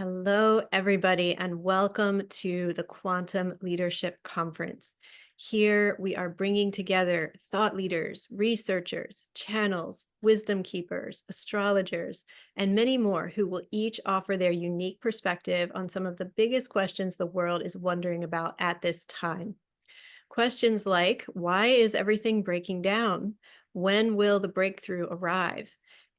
Hello, everybody, and welcome to the Quantum Leadership Conference. Here we are bringing together thought leaders, researchers, channels, wisdom keepers, astrologers, and many more who will each offer their unique perspective on some of the biggest questions the world is wondering about at this time. Questions like, why is everything breaking down? When will the breakthrough arrive?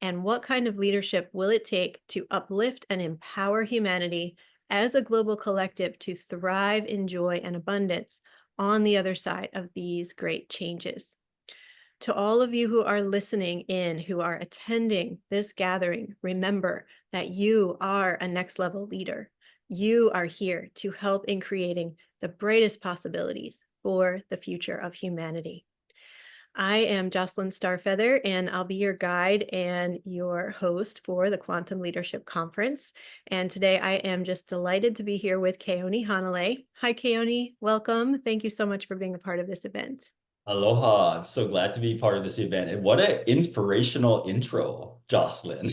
And what kind of leadership will it take to uplift and empower humanity as a global collective to thrive in joy and abundance on the other side of these great changes? To all of you who are listening in, who are attending this gathering, remember that you are a next level leader. You are here to help in creating the brightest possibilities for the future of humanity. I am Jocelyn Starfeather, and I'll be your guide and your host for the Quantum Leadership Conference. And today I am just delighted to be here with Keone Hanalei. Hi, Keone. Welcome. Thank you so much for being a part of this event. Aloha. I'm so glad to be part of this event. And what an inspirational intro, Jocelyn.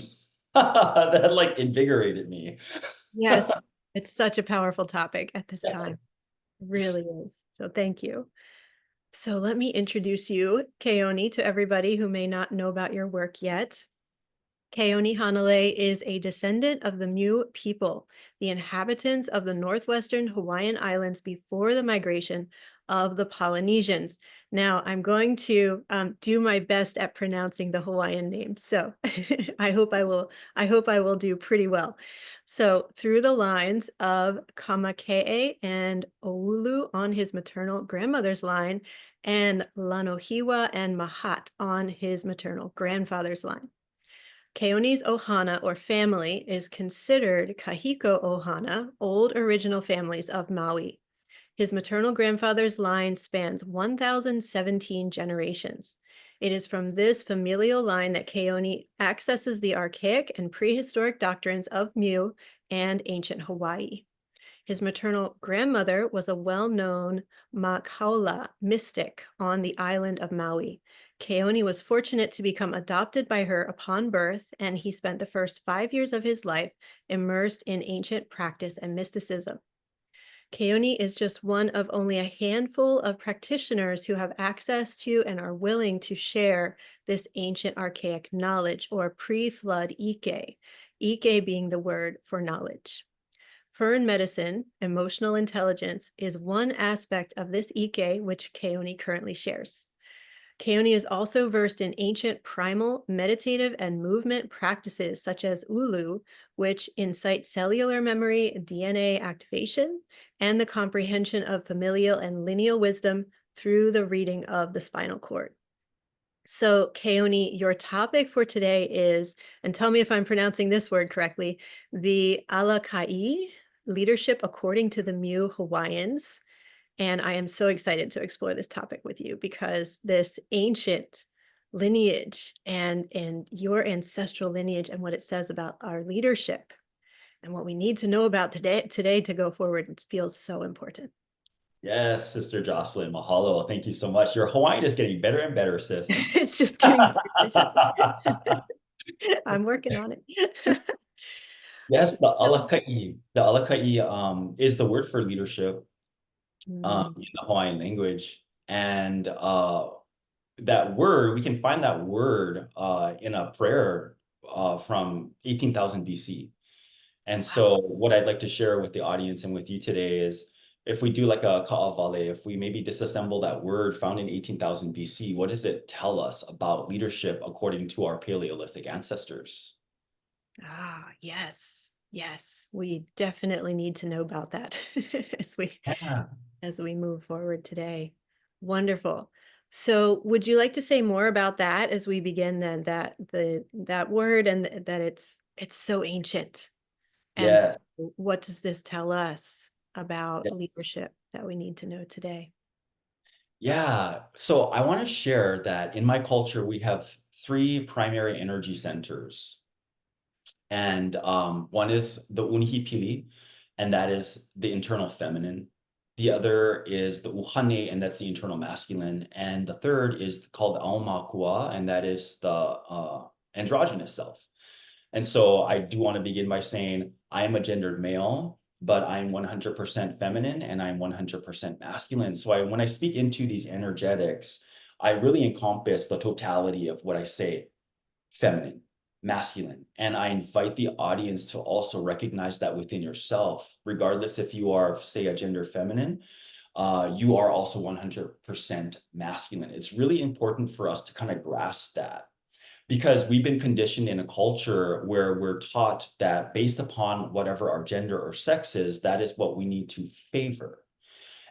That like invigorated me. Yes, it's such a powerful topic at this time. It really is. So thank you. So let me introduce you, Keone, to everybody who may not know about your work yet. Keone Hanalei is a descendant of the Mū people, the inhabitants of the northwestern Hawaiian Islands before the migration of the Polynesians. Now, I'm going to do my best at pronouncing the Hawaiian names, so I hope I will do pretty well. So, through the lines of Kamakee and Oulu on his maternal grandmother's line, and Lanohiwa and Mahat on his maternal grandfather's line. Keone's ohana, or family, is considered Kahiko ohana, old original families of Maui. His maternal grandfather's line spans 1,017 generations. It is from this familial line that Keone accesses the archaic and prehistoric doctrines of Mū and ancient Hawaii. His maternal grandmother was a well-known Makaula mystic on the island of Maui. Keone was fortunate to become adopted by her upon birth, and he spent the first 5 years of his life immersed in ancient practice and mysticism. Keone is just one of only a handful of practitioners who have access to and are willing to share this ancient archaic knowledge, or pre-flood Ike, Ike being the word for knowledge. Fern medicine, emotional intelligence, is one aspect of this Ike which Keone currently shares. Keone is also versed in ancient primal, meditative, and movement practices such as Ulu, which incite cellular memory, DNA activation, and the comprehension of familial and lineal wisdom through the reading of the spinal cord. So, Keone, your topic for today is, and tell me if I'm pronouncing this word correctly, the Alaka'i, leadership according to the Mū-Hawaiians. And I am so excited to explore this topic with you because this ancient lineage and your ancestral lineage and what it says about our leadership and what we need to know about today to go forward feels so important. Yes, Sister Jocelyn. Mahalo. Thank you so much. Your Hawaiian is getting better and better, sis. It's just getting better. I'm working on it. Yes, the Alaka'i. The Alaka'i is the word for leadership Mm. in the Hawaiian language. And that word, we can find that word in a prayer from 18,000 BC. And so what I'd like to share with the audience and with you today is, if we do like a ka'avale, if we maybe disassemble that word found in 18,000 BC, what does it tell us about leadership according to our Paleolithic ancestors? Yes. Yes. We definitely need to know about that as we Yeah. as we move forward today. Wonderful. So would you like to say more about that as we begin then, that word and that it's so ancient? And Yes. so what does this tell us about Yes. leadership that we need to know today? Yeah. So I want to share that in my culture, we have three primary energy centers. And one is the unihipili, and that is the internal feminine. The other is the uhane, and that's the internal masculine. And the third is called aumakua, and that is the androgynous self. And so I do want to begin by saying I am a gendered male, but I'm 100% feminine and I'm 100% masculine. So when I speak into these energetics, I really encompass the totality of what I say, feminine, masculine. And I invite the audience to also recognize that within yourself, regardless if you are, say, a gender feminine, you are also 100% masculine. It's really important for us to kind of grasp that, because we've been conditioned in a culture where we're taught that based upon whatever our gender or sex is, that is what we need to favor.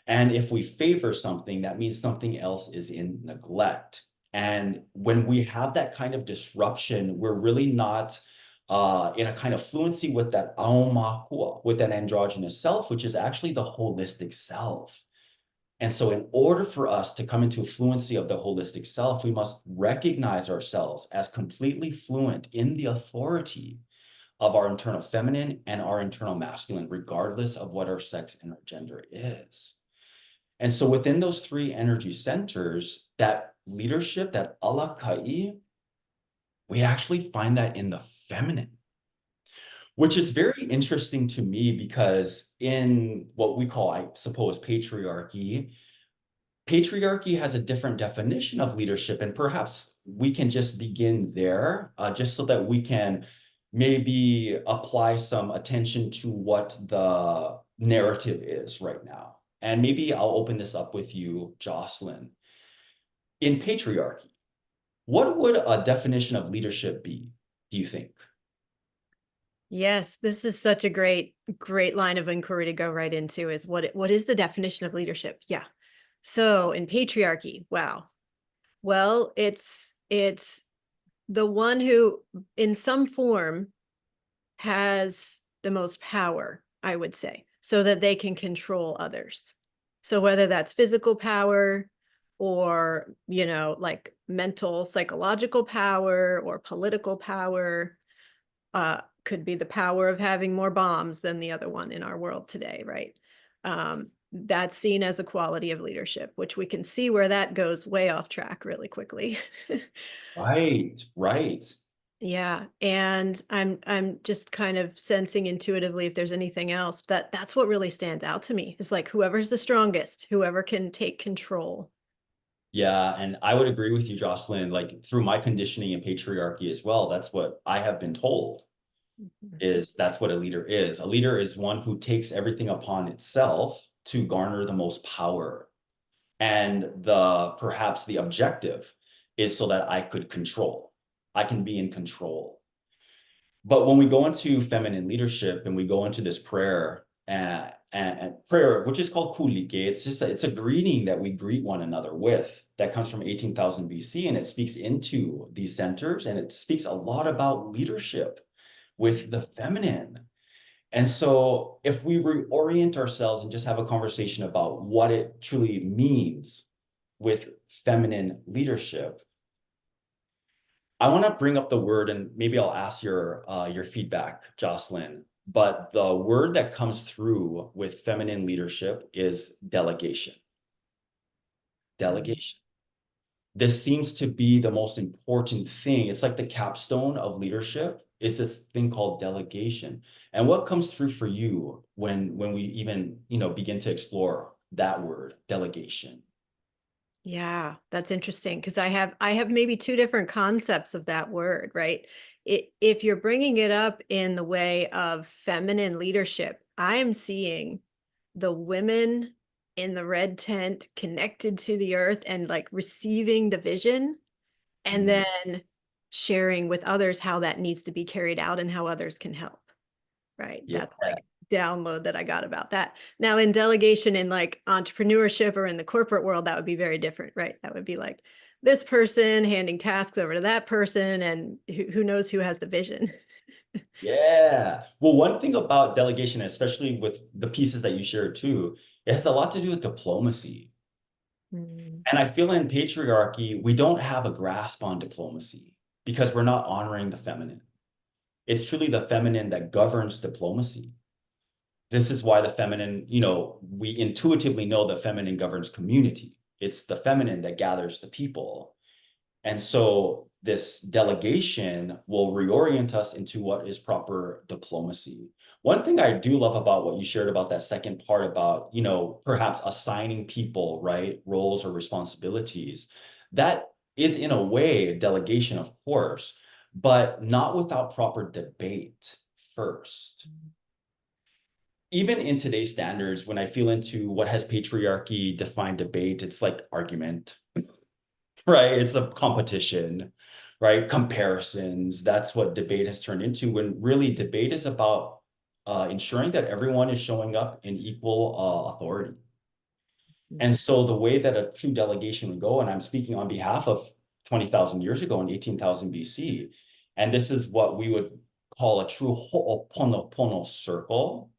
And if we favor something, that means something else is in neglect. And when we have that kind of disruption, we're really not in a kind of fluency with that aomakua, with that androgynous self, which is actually the holistic self. And so in order for us to come into fluency of the holistic self, we must recognize ourselves as completely fluent in the authority of our internal feminine and our internal masculine, regardless of what our sex and our gender is. And so within those three energy centers, that leadership, that Alaka'i, we actually find that in the feminine, which is very interesting to me, because in what we call, I suppose, patriarchy has a different definition of leadership. And perhaps we can just begin there, just so that we can maybe apply some attention to what the narrative is right now. And maybe I'll open this up with you, Jocelyn. In patriarchy, what would a definition of leadership be, do you think? Yes, this is such a great line of inquiry to go right into, is what is the definition of leadership? Yeah. So in patriarchy, wow. Well, it's the one who in some form has the most power, I would say, so that they can control others. So whether that's physical power or, like mental, psychological power or political power, could be the power of having more bombs than the other one in our world today, right? That's seen as a quality of leadership, which we can see where that goes way off track really quickly. Right, right. Yeah, and I'm just kind of sensing intuitively if there's anything else, that's what really stands out to me, is like whoever's the strongest, whoever can take control. Yeah, and I would agree with you, Jocelyn. Like, through my conditioning in patriarchy as well, that's what I have been told, Mhm. is that's what a leader is. A leader is one who takes everything upon itself to garner the most power. And perhaps the objective is so that I could control. I can be in control. But when we go into feminine leadership and we go into this prayer, and prayer, which is called kulike, it's a greeting that we greet one another with, that comes from 18,000 BC, and it speaks into these centers, and it speaks a lot about leadership with the feminine. And so if we reorient ourselves and just have a conversation about what it truly means with feminine leadership, I want to bring up the word, and maybe I'll ask your feedback, Jocelyn. But the word that comes through with feminine leadership is delegation. Mm. Delegation. This seems to be the most important thing. It's like the capstone of leadership is this thing called delegation. And what comes through for you when we even, begin to explore that word, delegation? Yeah, that's interesting because I have maybe two different concepts of that word, right? If you're bringing it up in the way of feminine leadership, I am seeing the women in the red tent connected to the earth and like receiving the vision and Mm, then sharing with others how that needs to be carried out and how others can help. Right. yeah. That's like download that I got about that. Now in delegation in like entrepreneurship or in the corporate world, that would be very different, right? That would be like this person handing tasks over to that person and who knows who has the vision. Yeah. Well, one thing about delegation, especially with the pieces that you shared too, it has a lot to do with diplomacy. Mm. And I feel in patriarchy, we don't have a grasp on diplomacy because we're not honoring the feminine. It's truly the feminine that governs diplomacy. This is why the feminine, we intuitively know the feminine governs community. It's the feminine that gathers the people. And so this delegation will reorient us into what is proper diplomacy. One thing I do love about what you shared about that second part about, perhaps assigning people, right, roles or responsibilities, that is in a way delegation, of course, but not without proper debate first. Even in today's standards, when I feel into what has patriarchy defined debate, it's like argument, right? It's a competition, right? Comparisons. That's what debate has turned into, when really debate is about ensuring that everyone is showing up in equal authority. And so the way that a true delegation would go, and I'm speaking on behalf of 20,000 years ago in 18,000 BC, and this is what we would call a true ho'oponopono circle.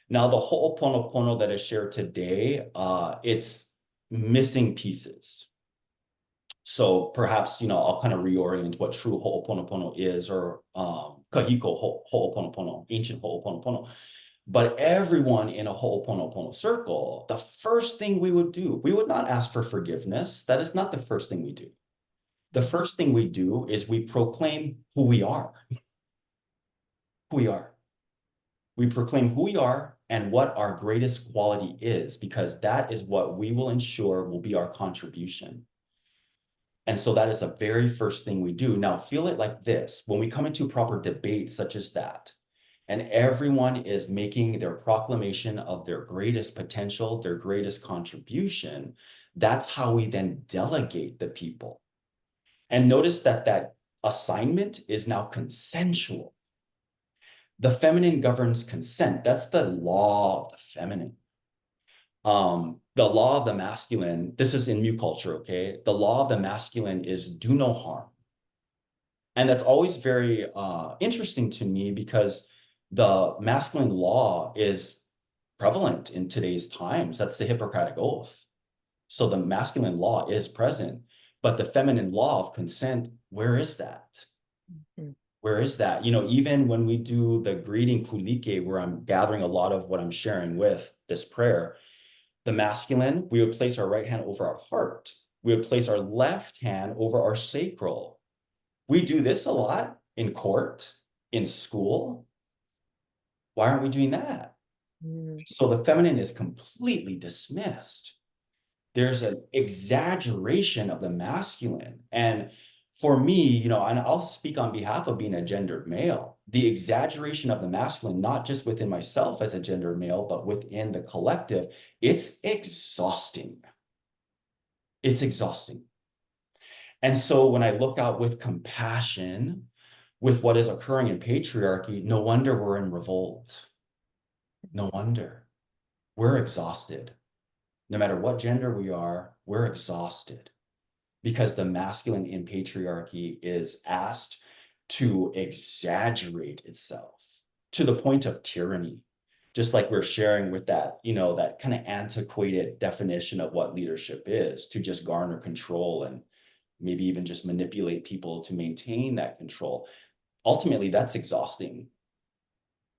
Now, the ho'oponopono that is shared today, it's missing pieces. So perhaps, I'll kind of reorient what true ho'oponopono is, or kahiko ho'oponopono, ancient ho'oponopono. But everyone in a ho'oponopono circle, the first thing we would do, we would not ask for forgiveness. That is not the first thing we do. The first thing we do is we proclaim who we are. Who we are. We proclaim who we are and what our greatest quality is, because that is what we will ensure will be our contribution. And so that is the very first thing we do. Now, feel it like this. When we come into proper debate such as that, and everyone is making their proclamation of their greatest potential, their greatest contribution, that's how we then delegate the people. And notice that that assignment is now consensual. The feminine governs consent. That's the law of the feminine. The law of the masculine, this is in Mū culture, okay? The law of the masculine is do no harm. And that's always very interesting to me, because the masculine law is prevalent in today's times. That's the Hippocratic Oath. So the masculine law is present, but the feminine law of consent, where is that? Where is that? Even when we do the greeting kulike, where I'm gathering a lot of what I'm sharing with this prayer, the masculine, we would place our right hand over our heart. We would place our left hand over our sacral. We do this a lot in court, in school. Why aren't we doing that? So the feminine is completely dismissed. There's an exaggeration of the masculine. And for me, and I'll speak on behalf of being a gendered male, the exaggeration of the masculine, not just within myself as a gendered male, but within the collective, it's exhausting. It's exhausting. And so when I look out with compassion with what is occurring in patriarchy, no wonder we're in revolt. No wonder. We're exhausted. No matter what gender we are, we're exhausted, because the masculine in patriarchy is asked to exaggerate itself to the point of tyranny. Just like we're sharing with that, that kind of antiquated definition of what leadership is, to just garner control and maybe even just manipulate people to maintain that control. Ultimately, that's exhausting.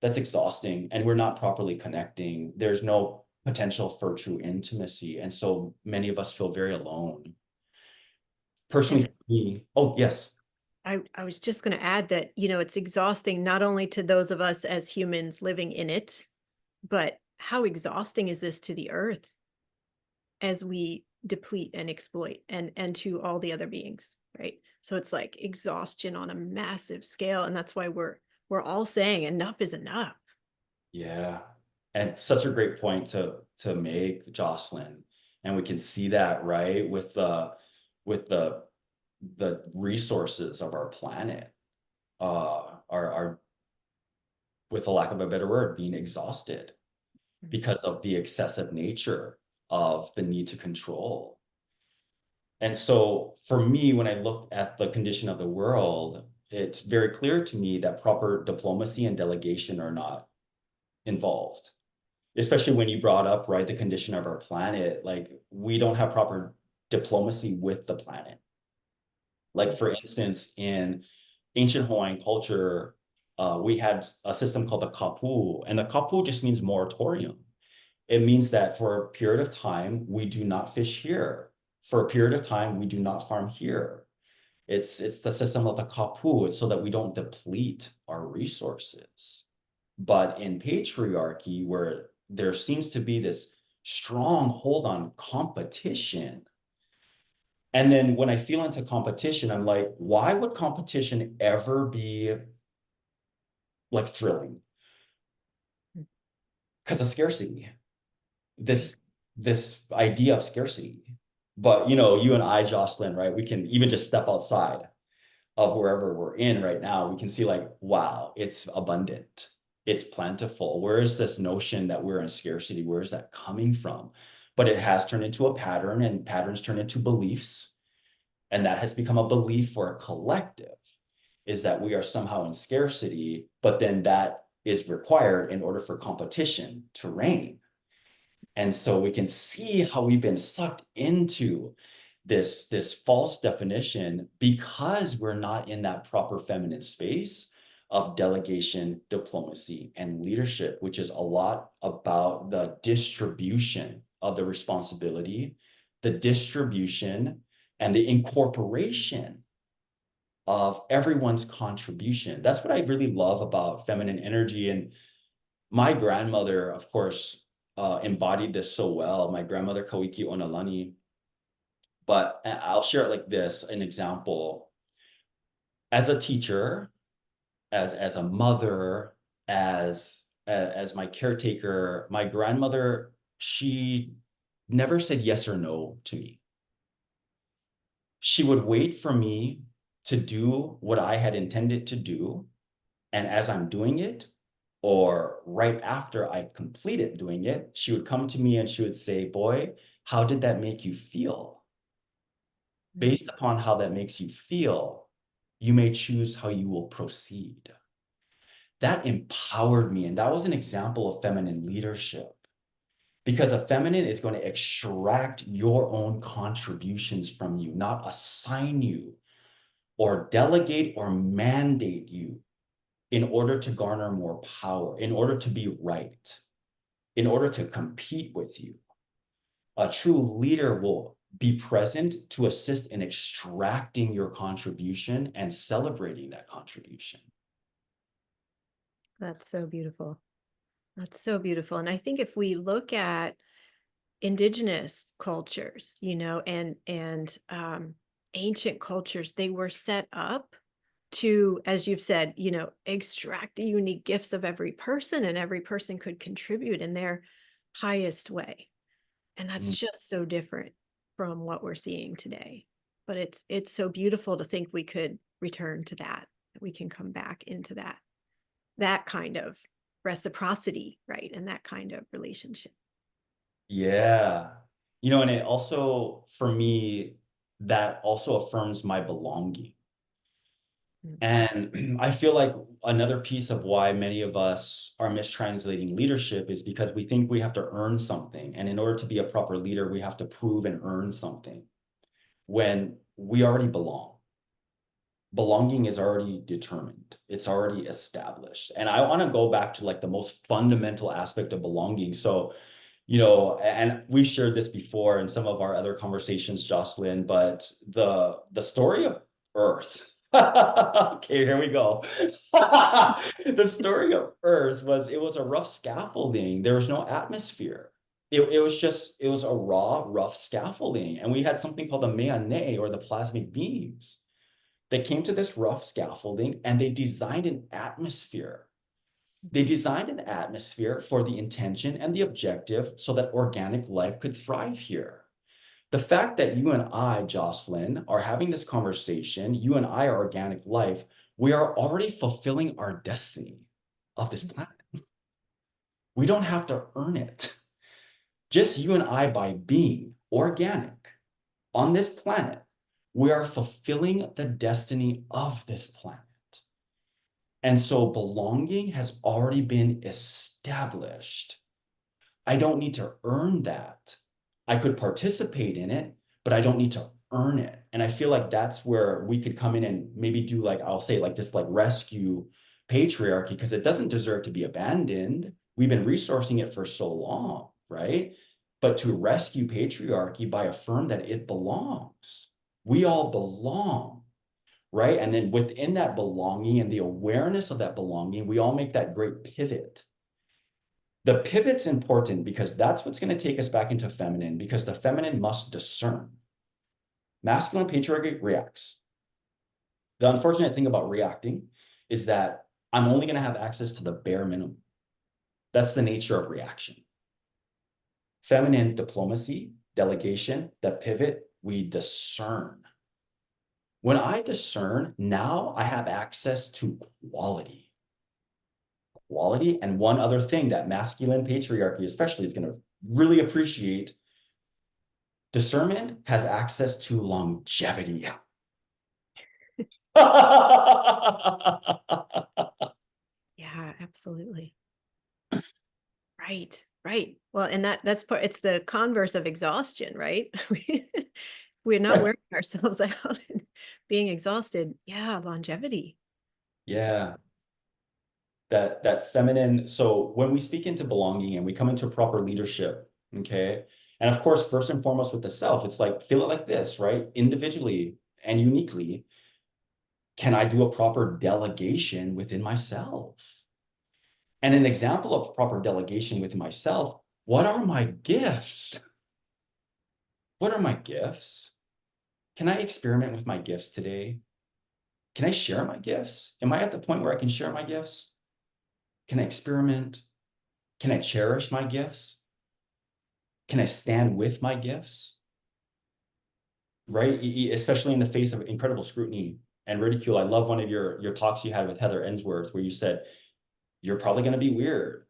That's exhausting, and we're not properly connecting. There's no potential for true intimacy, and so many of us feel very alone. Personally, for me, oh yes. I was just going to add that, it's exhausting not only to those of us as humans living in it, but how exhausting is this to the earth as we deplete and exploit, and to all the other beings, right? So it's like exhaustion on a massive scale, and that's why we're all saying enough is enough. Yeah, and such a great point to make, Jocelyn. And we can see that, right, with the resources of our planet, are, with the lack of a better word, being exhausted because of the excessive nature of the need to control. And so for me, when I look at the condition of the world, it's very clear to me that proper diplomacy and delegation are not involved, especially when you brought up, right, the condition of our planet. Like, we don't have proper diplomacy with the planet. Like, for instance, in ancient Hawaiian culture, we had a system called the kapu, and the kapu just means moratorium. It means that for a period of time, we do not fish here. For a period of time, we do not farm here. It's the system of the kapu. It's so that we don't deplete our resources. But in patriarchy, where there seems to be this strong hold on competition, and then when I feel into competition, I'm like, why would competition ever be like thrilling? Because of scarcity. Right. This idea of scarcity. But you and I, Jocelyn, right? We can even just step outside of wherever we're in right now. We can see like, wow, it's abundant. It's plentiful. Where is this notion that we're in scarcity? Where is that coming from? But it has turned into a pattern, and patterns turn into beliefs. And that has become a belief for a collective, is that we are somehow in scarcity, but then that is required in order for competition to reign. And so we can see how we've been sucked into this false definition because we're not in that proper feminine space of delegation, diplomacy, and leadership, which is a lot about the distribution of the responsibility, the distribution, and the incorporation of everyone's contribution. That's what I really love about feminine energy. And my grandmother, of course, embodied this so well. My grandmother, Kawiki Onalani. But I'll share it like this, an example. As a teacher, as a mother, as my caretaker, my grandmother, she never said yes or no to me. She would wait for me to do what I had intended to do. And as I'm doing it, or right after I completed doing it, she would come to me and she would say, "Boy, how did that make you feel? Based upon how that makes you feel, you may choose how you will proceed." That empowered me. And that was an example of feminine leadership, because a feminine is going to extract your own contributions from you, not assign you or delegate or mandate you in order to garner more power, in order to be right, in order to compete with you. A true leader will be present to assist in extracting your contribution and celebrating that contribution. That's so beautiful. That's so beautiful. And I think if we look at indigenous cultures, and ancient cultures, they were set up to, as you've said, extract the unique gifts of every person, and every person could contribute in their highest way. And that's Mm. just so different from what we're seeing today. But it's so beautiful to think we could return to that we can come back into that kind of reciprocity, right? And that kind of relationship. Yeah. And it also, for me, that also affirms my belonging. Mm. And I feel like another piece of why many of us are mistranslating leadership is because we think we have to earn something. And in order to be a proper leader, we have to prove and earn something when we already belong. Belonging is already determined. It's already established. And I want to go back to like the most fundamental aspect of belonging. So, and we've shared this before in some of our other conversations, Jocelyn, but the story of Earth. Okay, here we go. The story of Earth was a rough scaffolding. There was no atmosphere. It was a raw, rough scaffolding. And we had something called the Meane, or the plasmic beings. They came to this rough scaffolding and they designed an atmosphere. They designed an atmosphere for the intention and the objective so that organic life could thrive here. The fact that you and I, Jocelyn, are having this conversation, you and I are organic life, we are already fulfilling our destiny of this planet. We don't have to earn it. Just you and I, by being organic on this planet, we are fulfilling the destiny of this planet. And so belonging has already been established. I don't need to earn that. I could participate in it, but I don't need to earn it. And I feel like that's where we could come in and maybe do, like, I'll say like this, like, rescue patriarchy, because it doesn't deserve to be abandoned. We've been resourcing it for so long, right? But to rescue patriarchy by affirm that it belongs. We all belong. right? And then within that belonging and the awareness of that belonging, we all make that great pivot. The pivot's important because that's what's going to take us back into feminine, because the feminine must discern. Masculine patriarchy reacts. The unfortunate thing about reacting is that I'm only going to have access to the bare minimum. That's the nature of reaction. Feminine diplomacy, delegation, that pivot, we discern. When I discern, now I have access to quality. Quality, and one other thing that masculine patriarchy especially is going to really appreciate, discernment has access to longevity. Yeah, absolutely. Right, right. Well, and that's part, it's the converse of exhaustion, right? We're not Right. wearing ourselves out and being exhausted. Yeah, longevity is the Yeah, that feminine. So when we speak into belonging and we come into proper leadership, okay, and of course, first and foremost with the self, it's like, feel it like this, right? Individually and uniquely, can I do a proper delegation within myself? And an example of proper delegation within myself, what are my gifts? What are my gifts? Can I experiment with my gifts today? Can I share my gifts? Am I at the point where I can share my gifts? Can I experiment? Can I cherish my gifts? Can I stand with my gifts? Right? Especially in the face of incredible scrutiny and ridicule. I love one of your talks you had with Heather Ensworth, where you said, you're probably going to be weird.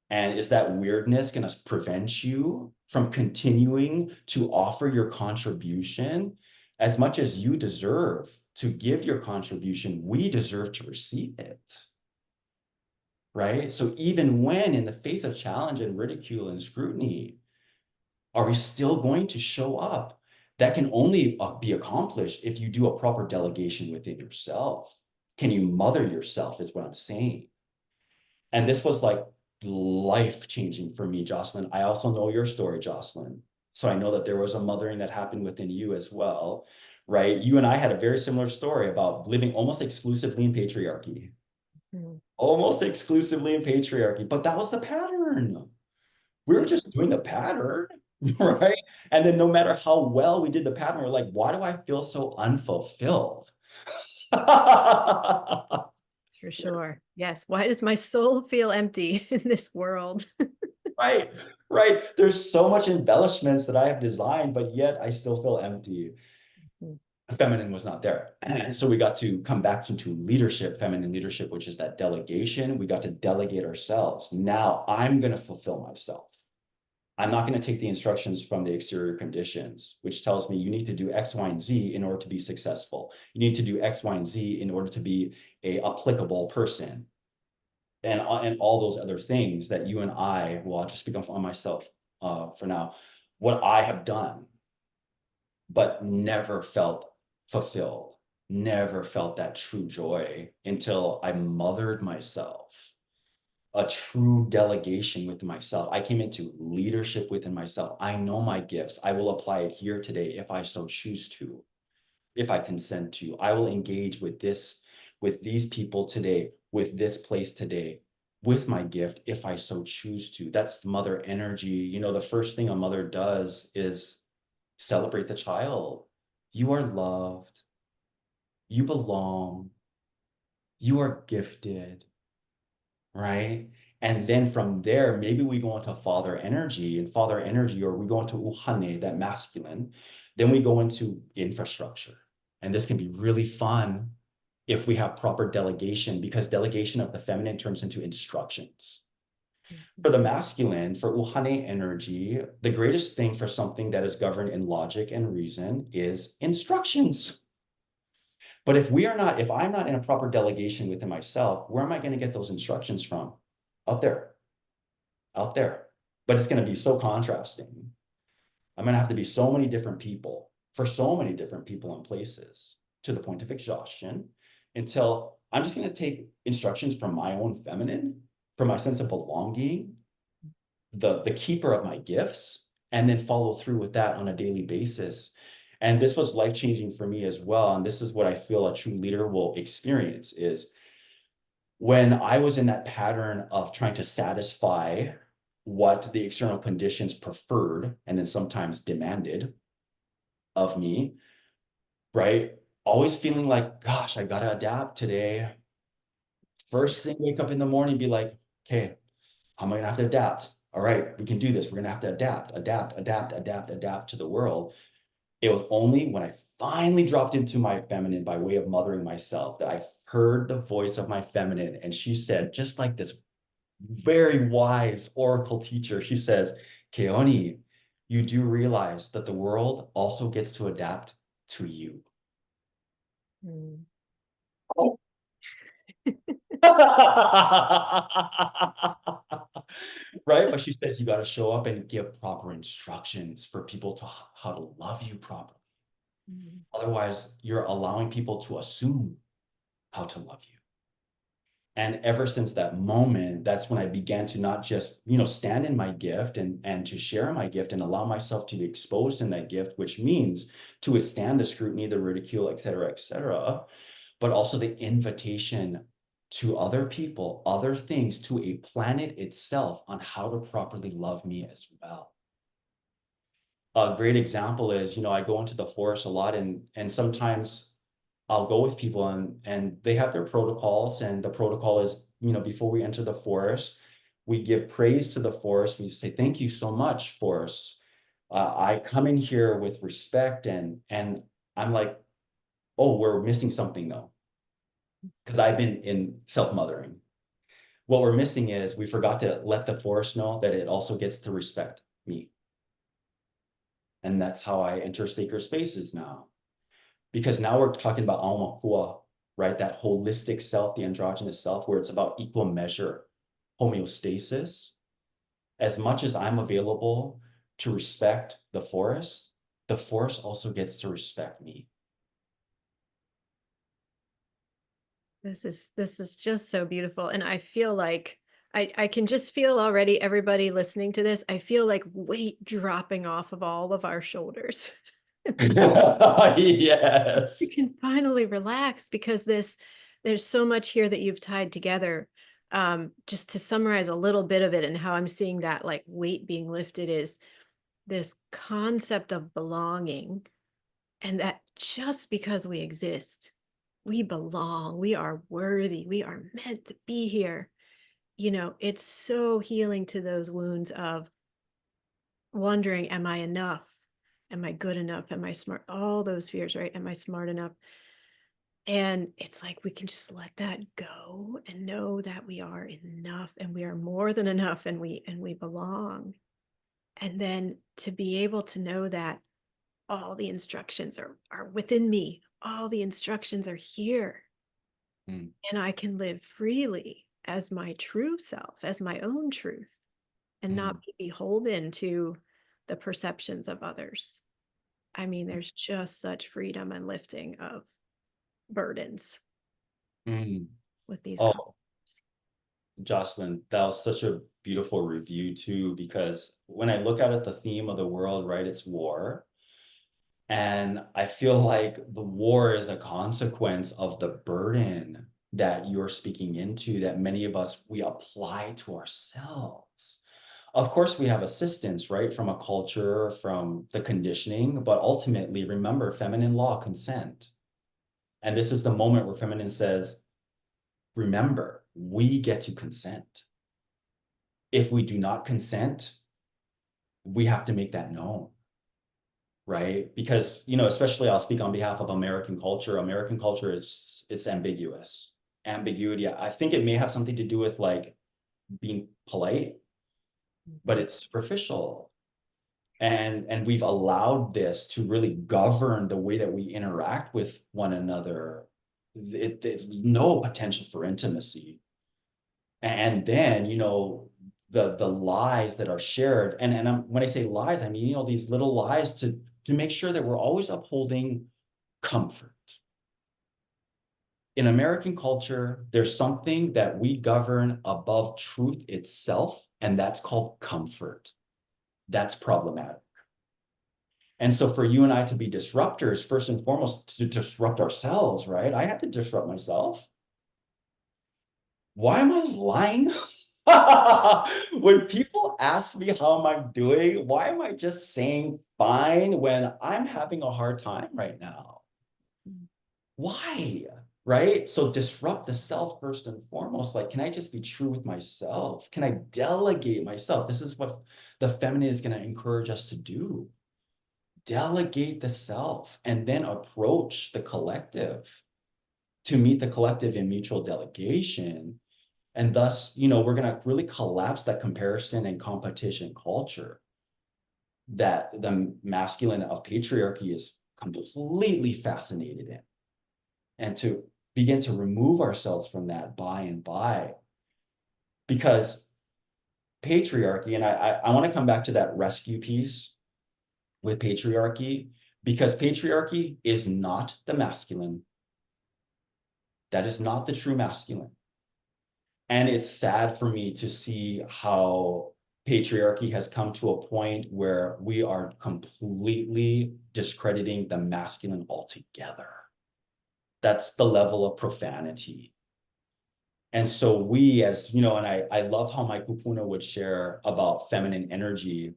And is that weirdness going to prevent you from continuing to offer your contribution? As much as you deserve to give your contribution, we deserve to receive it. Right? So even when in the face of challenge and ridicule and scrutiny, are we still going to show up? That can only be accomplished if you do a proper delegation within yourself. Can you mother yourself is what I'm saying. And this was like life-changing for me, Jocelyn. I also know your story, Jocelyn. So I know that there was a mothering that happened within you as well, right? You and I had a very similar story about living almost exclusively in patriarchy. Mhm. Almost exclusively in patriarchy, but that was the pattern. We were just doing the pattern, right? And then no matter how well we did the pattern, we're like, why do I feel so unfulfilled? That's for sure. Yes. Why does my soul feel empty in this world? Right, right. There's so much embellishments that I have designed, but yet I still feel empty. Mhm. Feminine was not there. And so we got to come back into leadership, feminine leadership, which is that delegation. We got to delegate ourselves. Now I'm going to fulfill myself. I'm not going to take the instructions from the exterior conditions, which tells me you need to do X, Y, and Z in order to be successful. You need to do X, Y, and Z in order to be a applicable person. And all those other things that you and I, well, I'll just speak on myself for now, what I have done, but never felt fulfilled, never felt that true joy until I mothered myself, a true delegation within myself. I came into leadership within myself. I know my gifts. I will apply it here today if I so choose to, if I consent to. I will engage with this, with these people today, with this place today, with my gift, if I so choose to. That's mother energy. You know, the first thing a mother does is celebrate the child. You are loved. You belong. You are gifted, right? And then from there, maybe we go into father energy, and father energy, or we go into uhane, that masculine. Then we go into infrastructure. And this can be really fun if we have proper delegation, because delegation of the feminine turns into instructions. For the masculine, for uhane energy, the greatest thing for something that is governed in logic and reason is instructions. But if I'm not in a proper delegation within myself, where am I going to get those instructions from? Out there, out there. But it's going to be so contrasting. I'm going to have to be so many different people for so many different people and places, to the point of exhaustion, until I'm just going to take instructions from my own feminine, from my sense of belonging, the keeper of my gifts, and then follow through with that on a daily basis. And this was life-changing for me as well. And this is what I feel a true leader will experience is when I was in that pattern of trying to satisfy what the external conditions preferred and then sometimes demanded of me, right? Always feeling like, gosh, I gotta adapt today. First thing, wake up in the morning, be like, okay, how am I gonna have to adapt? All right, we can do this. We're gonna have to adapt to the world. It was only when I finally dropped into my feminine by way of mothering myself that I heard the voice of my feminine. And she said, just like this very wise oracle teacher, she says, Keoni, you do realize that the world also gets to adapt to you. Mm. Right? But she says you got to show up and give proper instructions for people to how to love you properly. Mm. Otherwise, you're allowing people to assume how to love you. And ever since that moment, that's when I began to not just, stand in my gift and to share my gift and allow myself to be exposed in that gift, which means to withstand the scrutiny, the ridicule, et cetera, but also the invitation to other people, other things, to a planet itself on how to properly love me as well. A great example is, I go into the forest a lot and sometimes I'll go with people and they have their protocols, and the protocol is, before we enter the forest, we give praise to the forest. We say, thank you so much, forest. I come in here with respect and I'm like, oh, we're missing something though. Because I've been in self-mothering. What we're missing is we forgot to let the forest know that it also gets to respect me. And that's how I enter sacred spaces now. Because now we're talking about Aumakua, right? That holistic self, the androgynous self, where it's about equal measure, homeostasis. As much as I'm available to respect the forest also gets to respect me. This is just so beautiful. And I feel like I can just feel already everybody listening to this. I feel like weight dropping off of all of our shoulders. Yes. You can finally relax because there's so much here that you've tied together. Just to summarize a little bit of it and how I'm seeing that like weight being lifted is this concept of belonging, and that just because we exist, we belong, we are worthy, we are meant to be here. It's so healing to those wounds of wondering, am I enough? Am I good enough? Am I smart? All those fears, right? Am I smart enough? And it's like we can just let that go and know that we are enough and we are more than enough and we belong. And then to be able to know that all the instructions are within me. All the instructions are here. Mm, And I can live freely as my true self, as my own truth, and not mm, be beholden to the perceptions of others. I mean, there's just such freedom and lifting of burdens mm. with these Oh, concepts. Jocelyn, that was such a beautiful review too, because when I look at it, the theme of the world, right, it's war. And I feel like the war is a consequence of the burden that you're speaking into that many of us, we apply to ourselves. Of course, we have assistance, right, from a culture, from the conditioning, but ultimately, remember, feminine law, consent. And this is the moment where feminine says, remember, we get to consent. If we do not consent, we have to make that known. Right? Because, especially I'll speak on behalf of American culture. American culture is it's ambiguous. Ambiguity. I think it may have something to do with like being polite, but Mhm. it's superficial. And we've allowed this to really govern the way that we interact with one another. It's no potential for intimacy. And then, the lies that are shared, when I say lies, I mean, these little lies to make sure that we're always upholding comfort. In American culture, there's something that we govern above truth itself, and that's called comfort. That's problematic. And so for you and I to be disruptors, first and foremost, to disrupt ourselves, right? I had to disrupt myself. Why am I lying? When people ask me how am I doing, why am I just saying fine when I'm having a hard time right now? Why? Right? So disrupt the self first and foremost. Like, can I just be true with myself? Can I delegate myself? This is what the feminine is going to encourage us to do. Delegate the self and then approach the collective to meet the collective in mutual delegation. And thus, we're going to really collapse that comparison and competition culture that the masculine of patriarchy is completely fascinated in. And to begin to remove ourselves from that by and by. Because patriarchy, and I want to come back to that rescue piece with patriarchy, because patriarchy is not the masculine. That is not the true masculine. And it's sad for me to see how patriarchy has come to a point where we are completely discrediting the masculine altogether. That's the level of profanity. And so we, as and I love how my kupuna would share about feminine energy.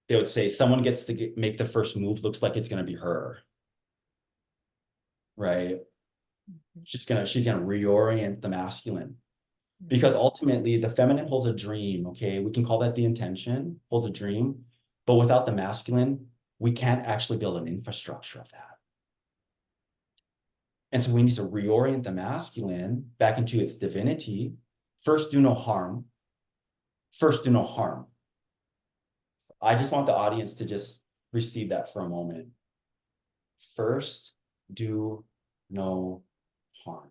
They would say someone gets to make the first move, looks like it's going to be her, right? She's gonna reorient the masculine. Because ultimately the feminine holds a dream, okay? We can call that the intention, holds a dream, but without the masculine, we can't actually build an infrastructure of that. And so we need to reorient the masculine back into its divinity. First, do no harm. First, do no harm. I just want the audience to just receive that for a moment. First, do no harm.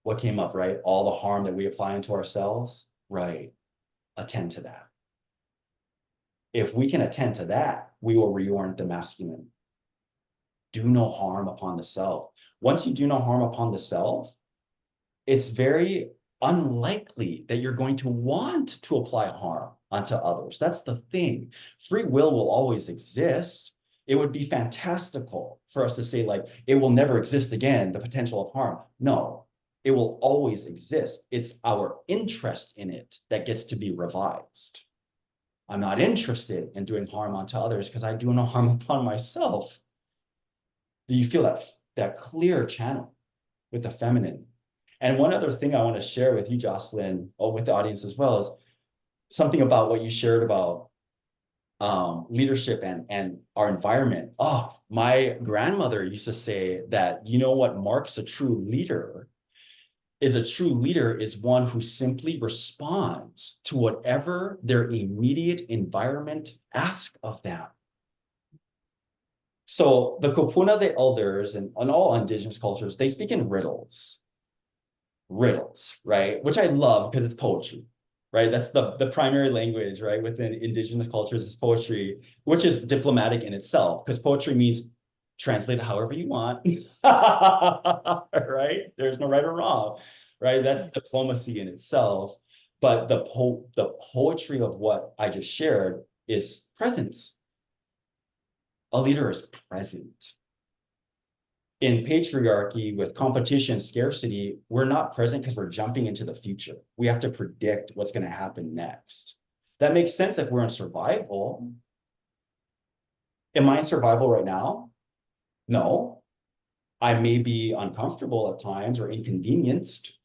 What came up, right? All the harm that we apply into ourselves, right? Attend to that. If we can attend to that, we will reorient the masculine. Do no harm upon the self. Once you do no harm upon the self, it's very unlikely that you're going to want to apply harm onto others. That's the thing. Free will always exist. It would be fantastical for us to say, like, it will never exist again, the potential of harm. No, it will always exist. It's our interest in it that gets to be revised. I'm not interested in doing harm onto others because I do no harm upon myself. Do you feel that clear channel with the feminine? And one other thing I want to share with you, Jocelyn, or with the audience as well, is something about what you shared about leadership and our environment. Oh, my grandmother used to say that, what marks a true leader is one who simply responds to whatever their immediate environment asks of them. So the Kupuna, the elders, and all indigenous cultures, they speak in riddles, right? Which I love because it's poetry, right? That's the primary language, right? Within indigenous cultures is poetry, which is diplomatic in itself, because poetry means translate it however you want, right? There's no right or wrong, right? That's diplomacy in itself. But the poetry of what I just shared is presence. A leader is present. In patriarchy, with competition, scarcity, we're not present because we're jumping into the future. We have to predict what's going to happen next. That makes sense if we're in survival. Am I in survival right now? No. I may be uncomfortable at times or inconvenienced,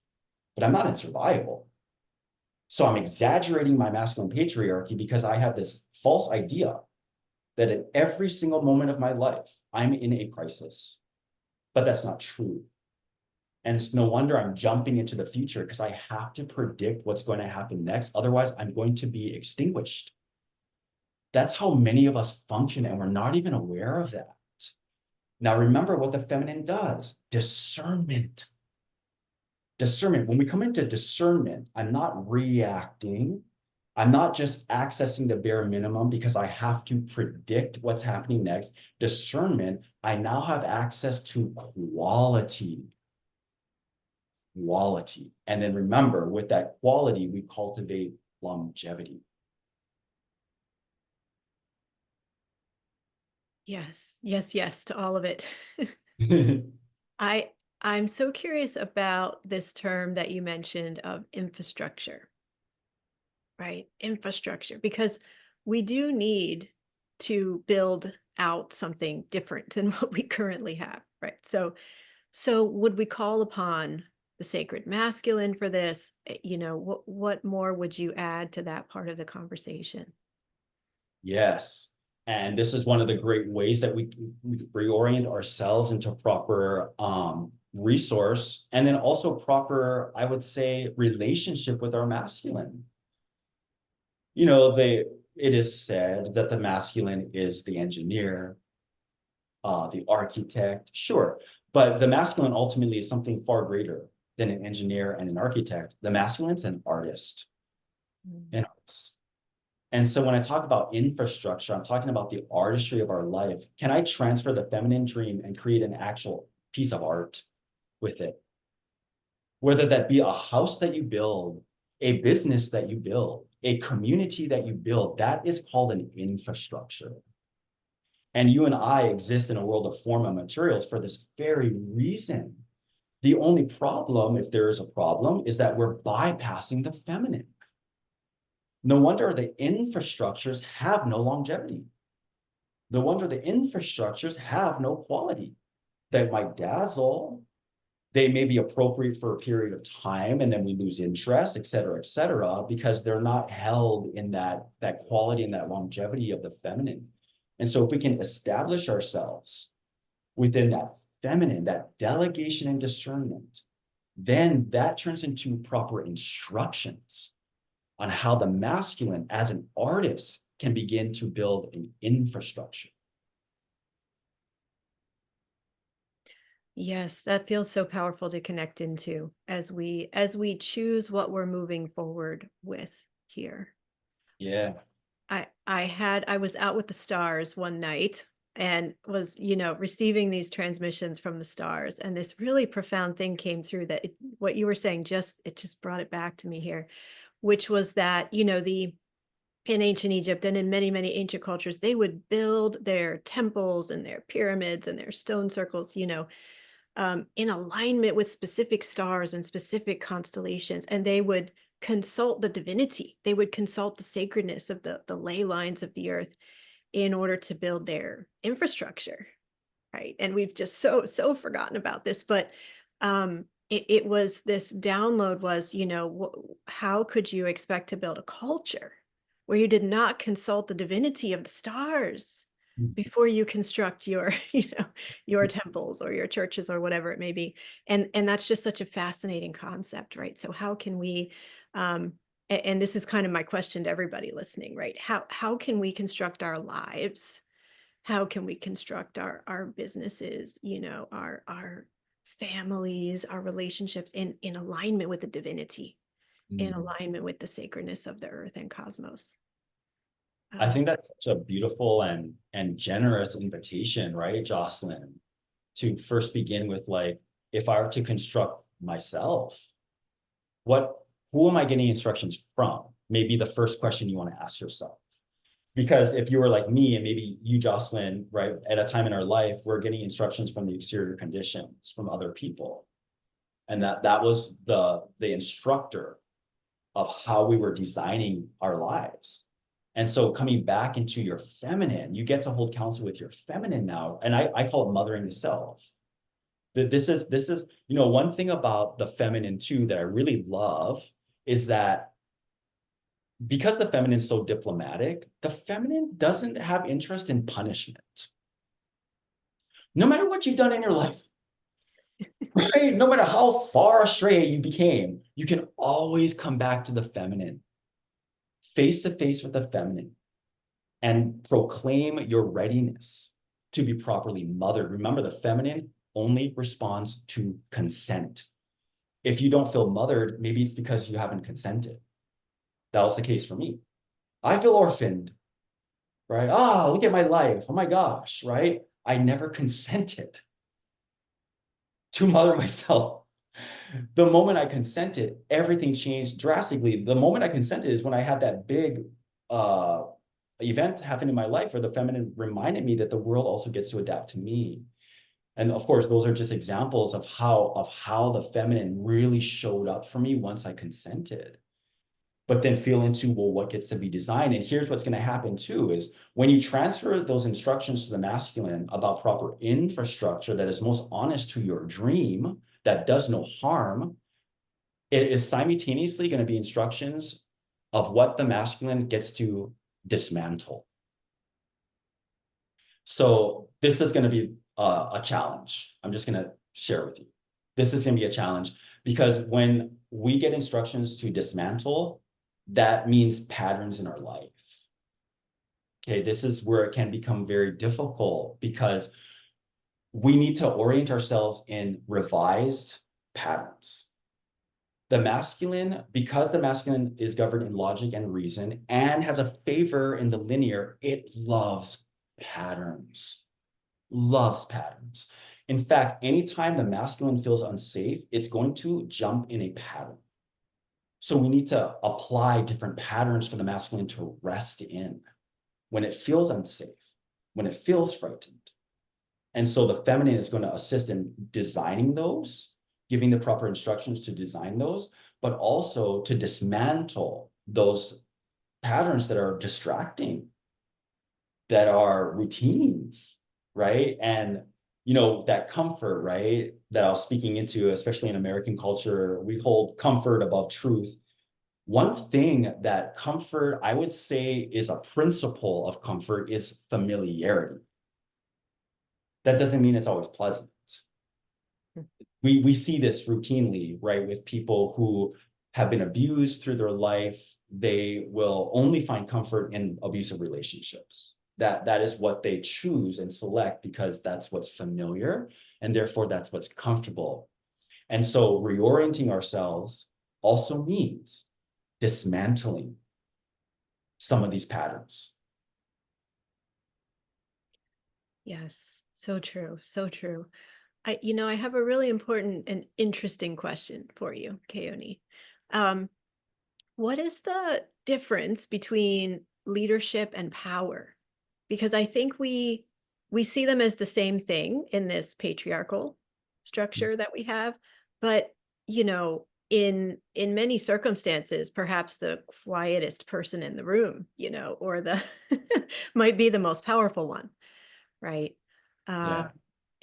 but I'm not in survival. So I'm exaggerating my masculine patriarchy because I have this false idea that at every single moment of my life, I'm in a crisis. But that's not true. And it's no wonder I'm jumping into the future because I have to predict what's going to happen next. Otherwise, I'm going to be extinguished. That's how many of us function, and we're not even aware of that. Now, remember what the feminine does. Discernment. Discernment. When we come into discernment, I'm not reacting. I'm not just accessing the bare minimum because I have to predict what's happening next. Discernment, I now have access to quality. Quality. And then remember, with that quality, we cultivate longevity. Yes, yes, yes to all of it. I I'm so curious about this term that you mentioned of infrastructure, right? Infrastructure, because we do need to build out something different than what we currently have, right? So would we call upon the sacred masculine for this? What more would you add to that part of the conversation? Yes. And this is one of the great ways that we reorient ourselves into proper resource, and then also proper, I would say, relationship with our masculine. You know, it is said that the masculine is the engineer, the architect, sure, but the masculine ultimately is something far greater than an engineer and an architect. The masculine's an artist. Mm. An artist. And so when I talk about infrastructure, I'm talking about the artistry of our life. Can I transfer the feminine dream and create an actual piece of art with it? Whether that be a house that you build, a business that you build, a community that you build, that is called an infrastructure. And you and I exist in a world of form and materials for this very reason. The only problem, if there is a problem, is that we're bypassing the feminine. No wonder the infrastructures have no longevity. No wonder the infrastructures have no quality. They might dazzle, they may be appropriate for a period of time, and then we lose interest, et cetera, because they're not held in that quality and that longevity of the feminine. And so if we can establish ourselves within that feminine, that delegation and discernment, then that turns into proper instructions on how the masculine as an artist can begin to build an infrastructure. Yes, that feels so powerful to connect into as we choose what we're moving forward with here. Yeah. I was out with the stars one night and was, receiving these transmissions from the stars, and this really profound thing came through that what you were saying just brought it back to me here, which was that, the in ancient Egypt and in many, many ancient cultures, they would build their temples and their pyramids and their stone circles, in alignment with specific stars and specific constellations. And they would consult the divinity. They would consult the sacredness of the ley lines of the earth in order to build their infrastructure. Right. And we've just so forgotten about this. But it was this download was, how could you expect to build a culture where you did not consult the divinity of the stars before you construct your, your temples or your churches or whatever it may be? And that's just such a fascinating concept, right? So how can we, and this is kind of my question to everybody listening, right? How can we construct our lives? How can we construct our businesses, our families, our relationships in alignment with the divinity, in Mm. alignment with the sacredness of the earth and cosmos? I Uh, think that's such a beautiful and generous invitation, right, Jocelyn, to first begin with, like, if I were to construct myself, what who am I getting instructions from? Maybe the first question you want to ask yourself. Because if you were like me, and maybe you, Jocelyn, right, at a time in our life, we're getting instructions from the exterior conditions, from other people. And that was the instructor of how we were designing our lives. And so coming back into your feminine, you get to hold counsel with your feminine now. And I call it mothering the self. This is, one thing about the feminine too that I really love is that because the feminine is so diplomatic, the feminine doesn't have interest in punishment. No matter what you've done in your life, right? No matter how far astray you became, you can always come back to the feminine, face to face with the feminine, and proclaim your readiness to be properly mothered. Remember, the feminine only responds to consent. If you don't feel mothered, maybe it's because you haven't consented. That was the case for me. I feel orphaned, right? Ah, look at my life. Oh my gosh, right? I never consented to mother myself. The moment I consented, everything changed drastically. The moment I consented is when I had that big uh event happened in my life where the feminine reminded me that the world also gets to adapt to me. And of course, those are just examples of how the feminine really showed up for me once I consented. But then feel into, well, what gets to be designed? And here's what's going to happen too, is when you transfer those instructions to the masculine about proper infrastructure that is most honest to your dream, that does no harm, it is simultaneously going to be instructions of what the masculine gets to dismantle. So this is going to be a challenge. I'm just going to share with you. This is going to be a challenge because when we get instructions to dismantle, that means patterns in our life. Okay, this is where it can become very difficult because we need to orient ourselves in revised patterns. The masculine, because the masculine is governed in logic and reason and has a favor in the linear, it loves patterns. Loves patterns. In fact, anytime the masculine feels unsafe, it's going to jump in a pattern. So we need to apply different patterns for the masculine to rest in when it feels unsafe, when it feels frightened. And so the feminine is going to assist in designing those, giving the proper instructions to design those, but also to dismantle those patterns that are distracting, that are routines, right? And, you know, that comfort, right, that I was speaking into, especially in American culture, we hold comfort above truth. One thing that comfort, I would say, is a principle of comfort is familiarity. That doesn't mean it's always pleasant. We see this routinely, right, with people who have been abused through their life. They will only find comfort in abusive relationships. That is what they choose and select because that's what's familiar, and therefore that's what's comfortable. And so reorienting ourselves also means dismantling some of these patterns. Yes, so true, so true. I have a really important and interesting question for you, Keone. Um, what is the difference between leadership and power? Because I think we see them as the same thing in this patriarchal structure that we have, but in many circumstances, perhaps the quietest person in the room, or the might be the most powerful one, right? Uh,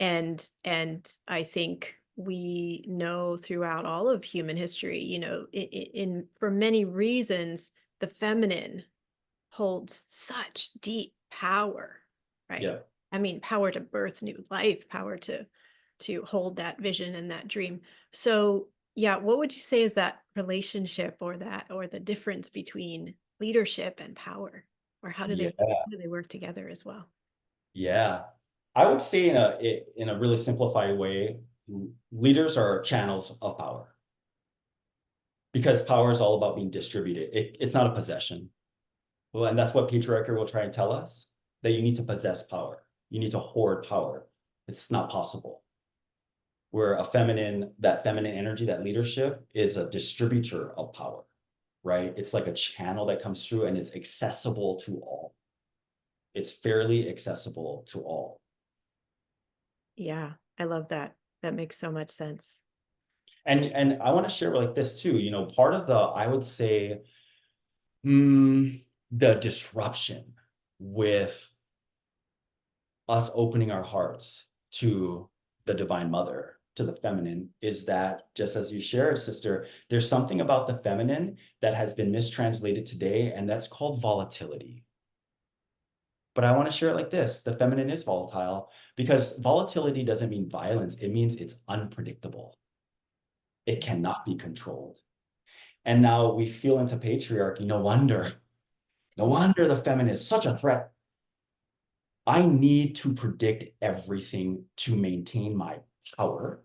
Yeah. and I think we know throughout all of human history, in for many reasons, the feminine holds such deep power, right? Yeah. I mean, power to birth new life, power to hold that vision and that dream. So, yeah, what would you say is that relationship or the difference between leadership and power? Or how do Yeah. they work together as well? Yeah. I would say in a really simplified way, leaders are channels of power because power is all about being distributed. It's not a possession. Well, and that's what patriarchy will try and tell us, that you need to possess power. You need to hoard power. It's not possible. Where that feminine energy, that leadership is a distributor of power, right? It's like a channel that comes through and it's accessible to all. It's fairly accessible to all. Yeah, I love that. That makes so much sense. And I want to share like this too, part of I would say, the disruption with us opening our hearts to the Divine Mother, to the feminine, is that, just as you shared, sister, there's something about the feminine that has been mistranslated today, and that's called volatility. But I want to share it like this: the feminine is volatile because volatility doesn't mean violence, it means it's unpredictable. It cannot be controlled. And now we feel into patriarchy. No wonder the feminine is such a threat. I need to predict everything to maintain my power,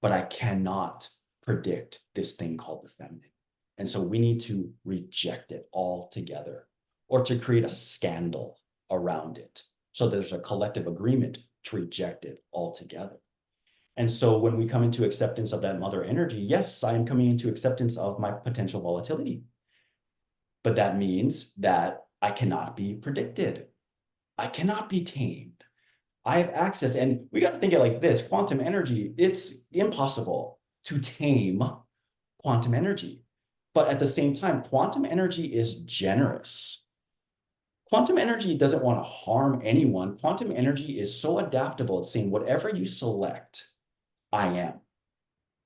but I cannot predict this thing called the feminine. And so we need to reject it altogether or to create a scandal around it. So there's a collective agreement to reject it altogether. And so when we come into acceptance of that mother energy, yes, I am coming into acceptance of my potential volatility. But that means that I cannot be predicted. I cannot be tamed. I have access. And we got to think it like this: quantum energy, it's impossible to tame quantum energy. But at the same time, quantum energy is generous. Quantum energy doesn't want to harm anyone. Quantum energy is so adaptable. It's saying whatever you select, I am.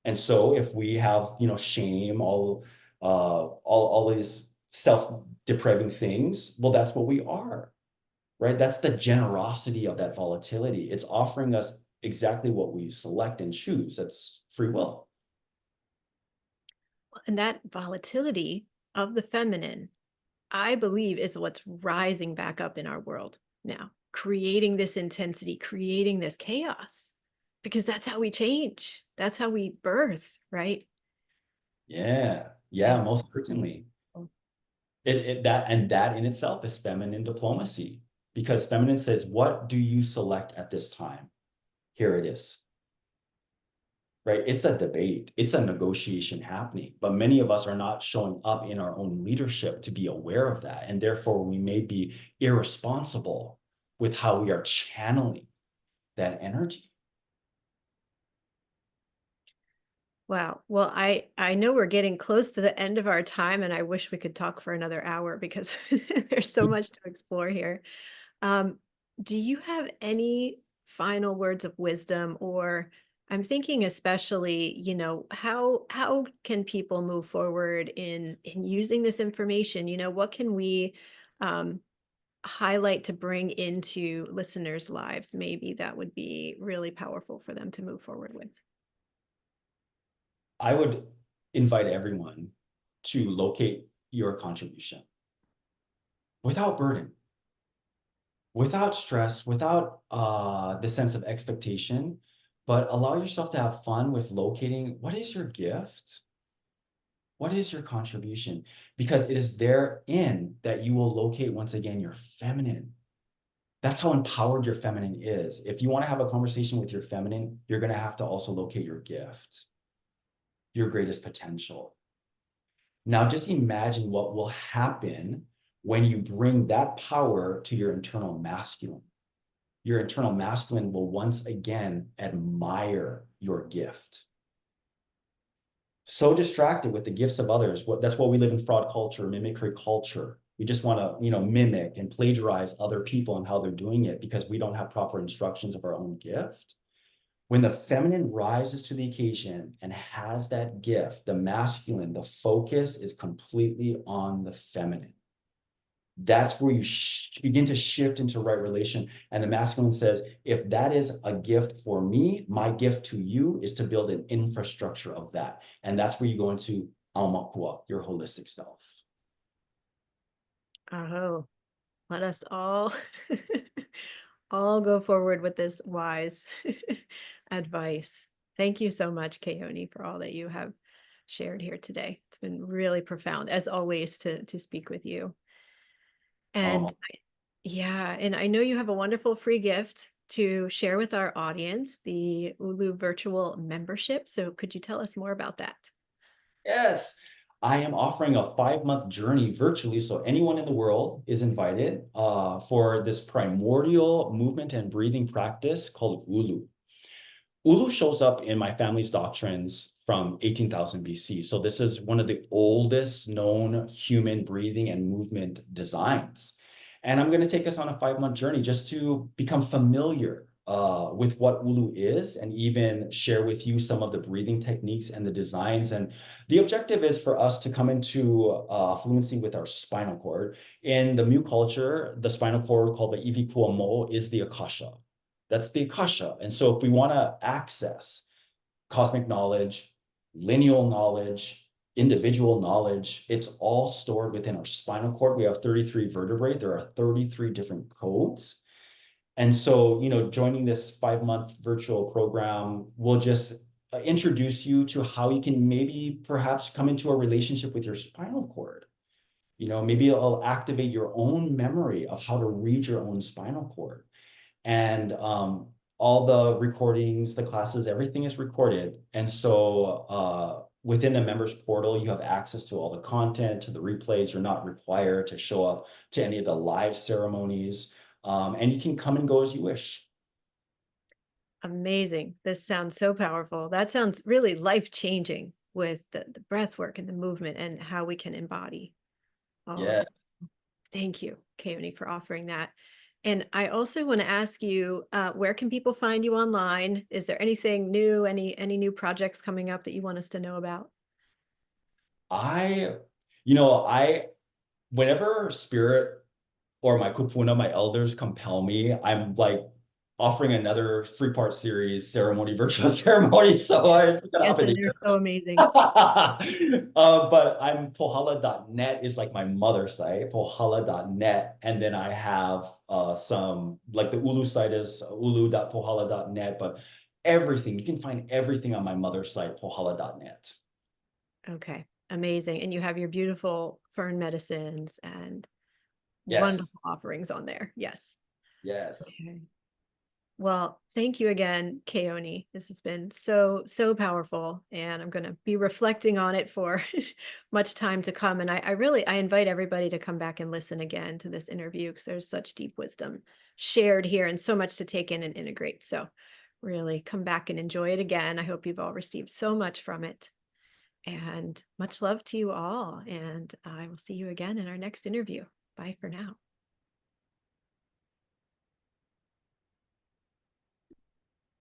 And so if we have, shame, all these self-depraving things, well, that's what we are, right? That's the generosity of that volatility. It's offering us exactly what we select and choose. That's free will. And that volatility of the feminine, I believe, is what's rising back up in our world now, creating this intensity, creating this chaos, because that's how we change. That's how we birth, right? Yeah, Yeah. yeah, most certainly. That in itself is feminine diplomacy, because feminine says, what do you select at this time? Here it is. Right? It's a debate, it's a negotiation happening, but many of us are not showing up in our own leadership to be aware of that. And therefore, we may be irresponsible with how we are channeling that energy. Wow. Well, I know we're getting close to the end of our time, and I wish we could talk for another hour because there's so much to explore here. Um, do you have any final words of wisdom, or I'm thinking especially, how can people move forward in using this information? What can we um, highlight to bring into listeners' lives? Maybe that would be really powerful for them to move forward with. I would invite everyone to locate your contribution without burden, without stress, without the sense of expectation, but allow yourself to have fun with locating what is your gift. What is your contribution? Because it is therein that you will locate once again your feminine. That's how empowered your feminine is. If you want to have a conversation with your feminine, you're going to have to also locate your gift, your greatest potential. Now, just imagine what will happen when you bring that power to your internal masculine. Your internal masculine will once again admire your gift. So distracted with the gifts of others. That's why we live in fraud culture, mimicry culture. We just want to, mimic and plagiarize other people and how they're doing it because we don't have proper instructions of our own gift. When the feminine rises to the occasion and has that gift, the masculine, the focus is completely on the feminine. That's where you begin to shift into right relation. And the masculine says, if that is a gift for me, my gift to you is to build an infrastructure of that. And that's where you go into Aumakua, your holistic self. Oh, let us all all go forward with this wise advice. Thank you so much, Keone, for all that you have shared here today. It's been really profound, as always, to speak with you. And yeah, and I know you have a wonderful free gift to share with our audience, the Ulu virtual membership. So could you tell us more about that? Yes, I am offering a 5-month journey virtually. So anyone in the world is invited for this primordial movement and breathing practice called Ulu. Ulu shows up in my family's doctrines from 18,000 BC. So this is one of the oldest known human breathing and movement designs. And I'm going to take us on a 5-month journey just to become familiar with what Ulu is and even share with you some of the breathing techniques and the designs. And the objective is for us to come into fluency with our spinal cord. In the Mū culture, the spinal cord called the Iwikuamo is the Akasha. That's the Akasha. And so if we want to access cosmic knowledge, lineal knowledge, individual knowledge, it's all stored within our spinal cord. We have 33 vertebrae. There are 33 different codes. And so, joining this 5-month virtual program will just introduce you to how you can maybe perhaps come into a relationship with your spinal cord. Maybe it'll activate your own memory of how to read your own spinal cord. And all the recordings, the classes, everything is recorded. And so within the members portal, you have access to all the content, to the replays. You're not required to show up to any of the live ceremonies. And you can come and go as you wish. Amazing. This sounds so powerful. That sounds really life-changing with the breath work and the movement and how we can embody all of Yeah. that. Thank you, Keone, for offering that. And I also want to ask you, where can people find you online? Is there anything new, any new projects coming up that you want us to know about? I, you know, I, whenever spirit or my kupuna, my elders compel me, I'm like offering another 3-part series, ceremony, virtual ceremony. So it's gonna Yes, up in and the they're air. so amazing. But I'm pohala.net is like my mother site, pohala.net. And then I have some, like the Ulu site is ulu.pohala.net, but everything, you can find everything on my mother site, pohala.net. Okay, amazing. And you have your beautiful fern medicines and Yes, wonderful offerings on there. Yes. yes. Okay. Well, thank you again, Keone. This has been so, so powerful, and I'm going to be reflecting on it for much time to come. And I invite everybody to come back and listen again to this interview because there's such deep wisdom shared here and so much to take in and integrate. So really come back and enjoy it again. I hope you've all received so much from it. And much love to you all. And I will see you again in our next interview. Bye for now.